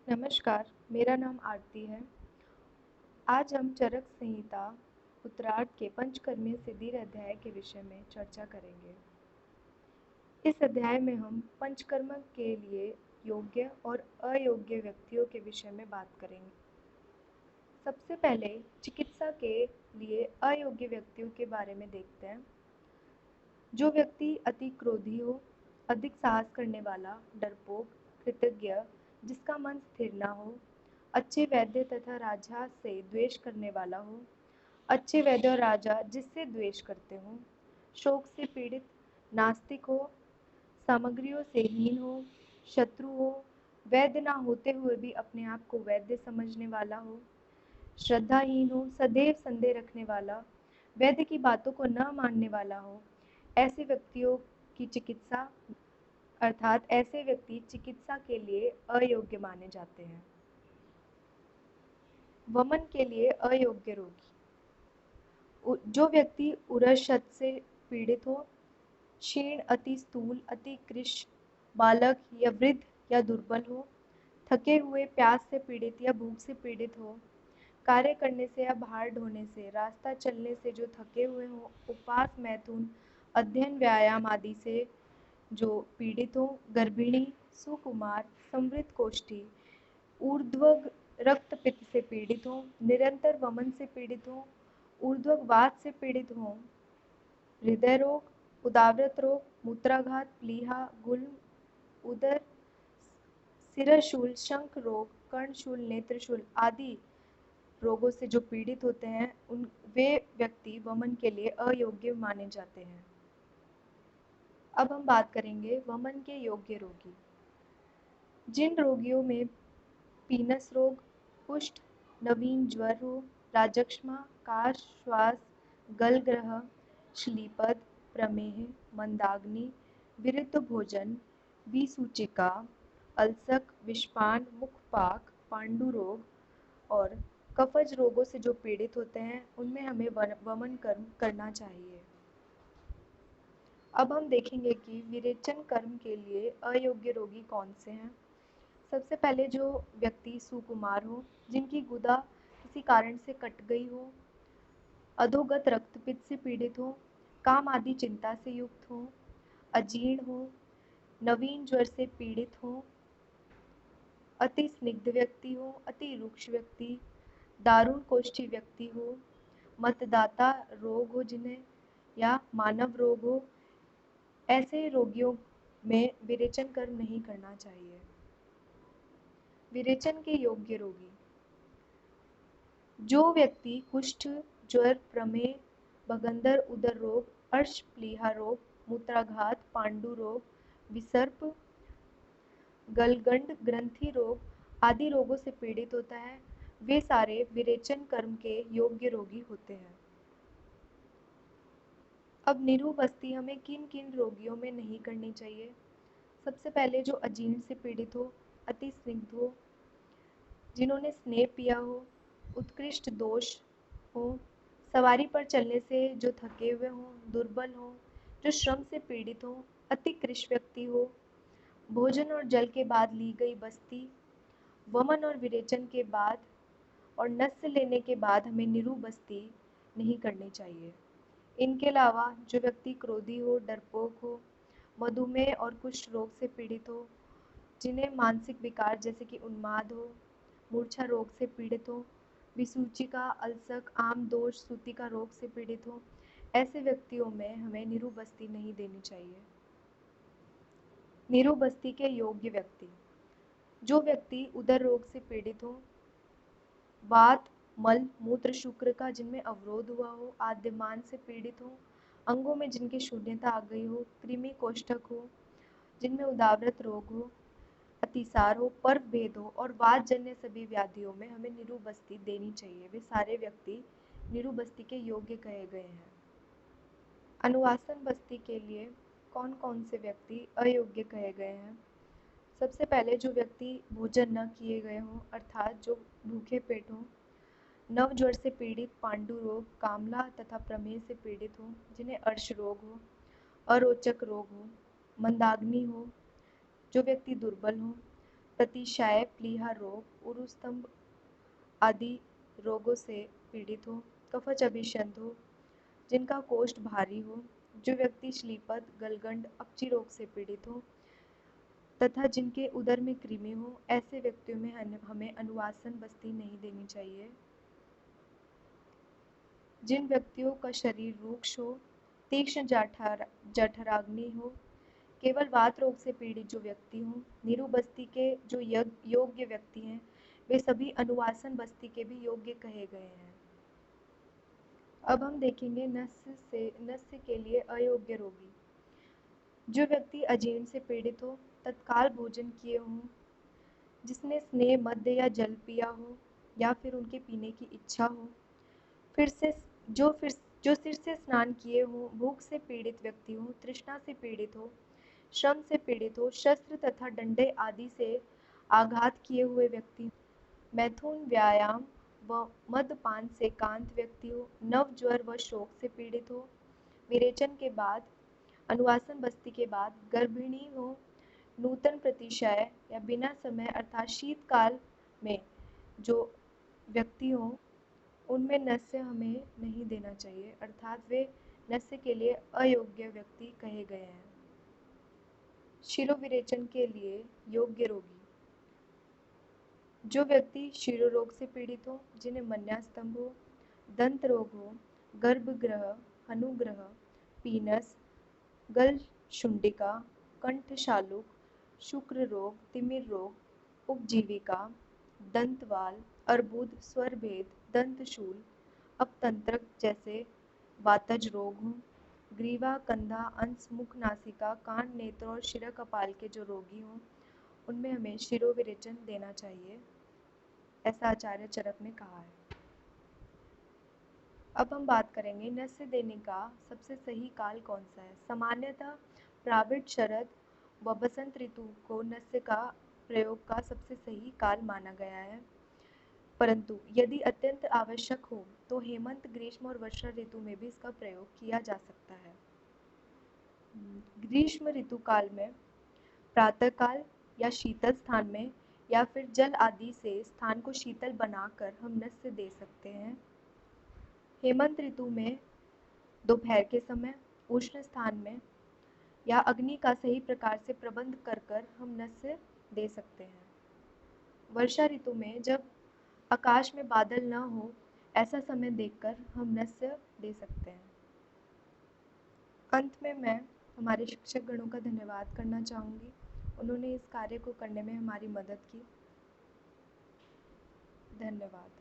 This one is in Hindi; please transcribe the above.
नमस्कार, मेरा नाम आरती है। आज हम चरक संहिता उत्तरार्ध के पंचकर्मीय सिद्धि अध्याय के विषय में चर्चा करेंगे। इस अध्याय में हम पंचकर्म के लिए योग्य और अयोग्य व्यक्तियों के विषय में बात करेंगे। सबसे पहले चिकित्सा के लिए अयोग्य व्यक्तियों के बारे में देखते हैं। जो व्यक्ति अति क्रोधी हो, अधिक साहस करने वाला, डरपोक, कृतज्ञ, जिसका मन स्थिर न हो, अच्छे वैद्य तथा राजा से द्वेष करने वाला हो, अच्छे वैद्य और राजा जिससे द्वेष करते हों, शोक से पीड़ित, नास्तिक हो, सामग्रियों से हीन हो, शत्रु हो, वैद्य ना होते हुए भी अपने आप को वैद्य समझने वाला हो, श्रद्धाहीन हो, सदैव संदेह रखने वाला, वैद्य की बातों को न मानने वाला हो, ऐसे व्यक्तियों की चिकित्सा अर्थात ऐसे व्यक्ति चिकित्सा के लिए अयोग्य माने जाते हैं। वमन के लिए अयोग्य रोगी, जो व्यक्ति उरशत से पीड़ित हो, क्षीण, अति स्थूल, अति कृश, बालक या वृद्ध या दुर्बल हो, थके हुए, प्यास से पीड़ित या भूख से पीड़ित हो, कार्य करने से या भार ढोने से, रास्ता चलने से जो थके हुए हो, उपवास, मैथुन, अध्ययन, व्यायाम आदि से जो पीड़ित हो, गर्भिणी, सुकुमार, समृद्ध कोष्ठी, ऊर्ध्वग रक्तपित्त से पीड़ित हो, निरंतर वमन से पीड़ित हो, ऊर्ध्वगवात से पीड़ित हो, हृदय रोग, उदावृत रोग, मूत्राघात, प्लीहा, गुल्म, उदर, सिरशूल, शंख रोग, कर्णशूल, नेत्रशूल आदि रोगों से जो पीड़ित होते हैं वे व्यक्ति वमन के लिए अयोग्य माने जाते हैं। अब हम बात करेंगे वमन के योग्य रोगी। जिन रोगियों में पीनस रोग, कुष्ठ, नवीन ज्वर हो, राजक्षमा, काश, श्वास, गलग्रह, श्लीपद, प्रमेह, मंदाग्नि, विरुद्ध भोजन, विसूचिका, अल्सक, विषपान, मुखपाक, पांडु रोग और कफज रोगों से जो पीड़ित होते हैं उनमें हमें वमन कर्म करना चाहिए। अब हम देखेंगे कि विरेचन कर्म के लिए अयोग्य रोगी कौन से हैं। सबसे पहले जो व्यक्ति सुकुमार हो, जिनकी गुदा किसी कारण से कट गई हो, अधोगत रक्तपित्त से पीड़ित हो, काम आदि चिंता से युक्त हो, अजीर्ण हो, नवीन ज्वर से पीड़ित हो, अति स्निग्ध व्यक्ति हो, अति रुक्ष व्यक्ति, दारुण कोष्ठी व्यक्ति हो, मतदाता रोग हो जिन्हें या मानव रोग हो, ऐसे रोगियों में विरेचन कर्म नहीं करना चाहिए। विरेचन के योग्य रोगी, जो व्यक्ति कुष्ठ, ज्वर, प्रमेह, भगंदर, उदर रोग, अर्श, प्लीहा रोग, मूत्राघात, पांडु रोग, विसर्प, गलगंड ग्रंथि रोग आदि रोगों से पीड़ित होता है, वे सारे विरेचन कर्म के योग्य रोगी होते हैं। अब निरूबस्ती हमें किन किन रोगियों में नहीं करनी चाहिए। सबसे पहले जो अजीर्ण से पीड़ित हो, अति स्निग्ध हो, जिन्होंने स्नेह पिया हो, उत्कृष्ट दोष हो, सवारी पर चलने से जो थके हुए हों, दुर्बल हों, जो श्रम से पीड़ित हों, अति कृश व्यक्ति हो, भोजन और जल के बाद ली गई बस्ती, वमन और विरेचन के बाद और नस्य लेने के बाद हमें निरूबस्ती नहीं करनी चाहिए। इनके अलावा जो व्यक्ति क्रोधी हो, डरपोक हो, मधुमेह और कुष्ठ रोग से पीड़ित हो, जिन्हें मानसिक विकार जैसे कि उन्माद हो, मूर्छा रोग से पीड़ित हो, विसूचिका, अल्सक, आम दोष, सूतिका रोग से पीड़ित हो, ऐसे व्यक्तियों में हमें निरूबस्ती नहीं देनी चाहिए। निरूबस्ती के योग्य व्यक्ति, जो व्यक्ति उदर रोग से पीड़ित हो, वात, मल, मूत्र, शुक्र का जिनमें अवरोध हुआ हो, आद्यमान से पीड़ित हो, अंगों में जिनकी शून्यता आ गई हो, कृमि कोष्ठक हो, जिनमें उदावृत रोग हो, अतिसार हो, पर्व भेद हो और वात जन्य सभी व्याधियों में हमें निरूबस्ती देनी चाहिए। वे सारे व्यक्ति निरूबस्ती के योग्य कहे गए हैं। अनुवासन बस्ती के लिए कौन कौन से व्यक्ति अयोग्य कहे गए हैं। सबसे पहले जो व्यक्ति भोजन न किए गए हों अर्थात जो भूखे पेट हों, नव ज्वर से पीड़ित, पांडु रोग, कामला तथा प्रमेह से पीड़ित हो, जिन्हें अर्श रोग हो, अरोचक रोग हो, मंदाग्नि हो, जो व्यक्ति दुर्बल हो, प्रतिशाय प्लीहा रोग, उरुस्तंभ आदि रोगों से पीड़ित हो, कफज अभिषंध हो, जिनका कोष्ठ भारी हो, जो व्यक्ति श्लीपद, गलगंड, अपची रोग से पीड़ित हो तथा जिनके उदर में कृमि हो, ऐसे व्यक्तियों में हमें अनुवासन बस्ती नहीं देनी चाहिए। जिन व्यक्तियों का शरीर रूक्ष हो, तीक्ष्ण जठराग्नि हो, केवल वात रोग से पीड़ित जो व्यक्ति हों, नीरु बस्ती के जो योग्य व्यक्ति हैं, वे सभी अनुवासन बस्ती के भी योग्य कहे गए हैं। अब हम देखेंगे नस्य के लिए अयोग्य रोगी। जो व्यक्ति अजीर्ण से पीड़ित हो, तत्काल भोजन किए हों, जिसने स्नेह मद्य या जल पिया हो या फिर उनके पीने की इच्छा हो, फिर से जो सिर से स्नान किए हो, भूख से पीड़ित व्यक्ति हो, तृष्णा से पीड़ित हो, श्रम से पीड़ित हो, शस्त्र तथा डंडे आदि से आघात किए हुए व्यक्ति, मैथुन व्यायाम व मदपान से कांत व्यक्ति हो, नव ज्वर व शोक से पीड़ित हो, विरेचन के बाद, अनुवासन बस्ती के बाद गर्भिणी हो, नूतन प्रतिशय या बिना समय अर्थात शीतकाल में जो व्यक्ति हो, उनमें नस्य हमें नहीं देना चाहिए, अर्थात वे नस्य के लिए अयोग्य व्यक्ति कहे गए हैं। शिरोविरेचन के लिए योग्य रोगी। जो व्यक्ति शिरोरोग से पीड़ित हो, जिन्हें मन्यास्तंभ हो, दंत रोग हो, गर्भग्रह, हनुग्रह, पीनस, गलशुंडिका, कंठशालुक, शुक्र रोग, तिमिर रोग, उपजीविका, दंतवाल, अर्बुद, स्वरभेद, दंतशूल, अपतंत्रक जैसे वातज रोग हों, ग्रीवा, कंधा, अंश, मुख, नासिका, कान, नेत्र और शिरा कपाल के जो रोगी हों, उनमें हमें शिरोविरेचन देना चाहिए, ऐसा आचार्य चरक ने कहा है। अब हम बात करेंगे नस्य देने का सबसे सही काल कौन सा है। सामान्यतः प्राविट, शरद व बसंत ऋतु को नस्य का प्रयोग का सबसे सही काल माना गया है, परंतु यदि अत्यंत आवश्यक हो तो हेमंत, ग्रीष्म और वर्षा ऋतु में भी इसका प्रयोग किया जा सकता है। ग्रीष्म ऋतु काल में प्रातः काल या शीतल स्थान में या फिर जल आदि से स्थान को शीतल बनाकर हम नस्य दे सकते हैं। हेमंत ऋतु में दोपहर के समय उष्ण स्थान में या अग्नि का सही प्रकार से प्रबंध कर कर हम नस्य दे सकते हैं। वर्षा ऋतु में जब आकाश में बादल न हो, ऐसा समय देखकर हम नस्य दे सकते हैं। अंत में मैं हमारे शिक्षक गणों का धन्यवाद करना चाहूँगी। उन्होंने इस कार्य को करने में हमारी मदद की। धन्यवाद।